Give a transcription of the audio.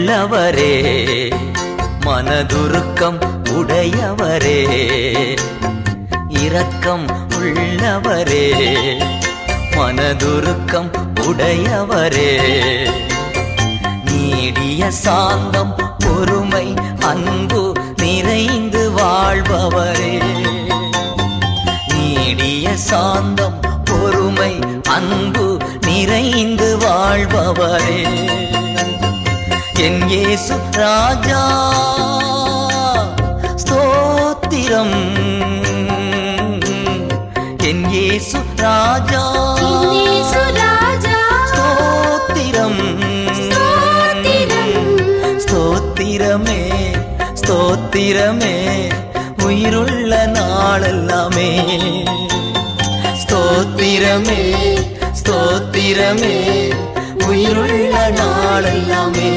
உள்ளவரே, மனதுருக்கம் உடையவரே, இரக்கம் உள்ளவரே, மனதுருக்கம் உடையவரே, நீடிய சாந்தம் பொறுமை அன்பு நிறைந்து வாழ்பவரே, நீடிய சாந்தம் பொறுமை அன்பு நிறைந்து வாழ்பவரே, என் இயேசு ராஜா ஸ்தோத்திரம், என் இயேசு ராஜா ஸ்தோத்திரம், ஸ்தோத்திரமே ஸ்தோத்திரமே உயிருள்ள நாளெல்லாமே, ஸ்தோத்திரமே ஸ்தோத்திரமே உயிருள்ள நாளெல்லாமே.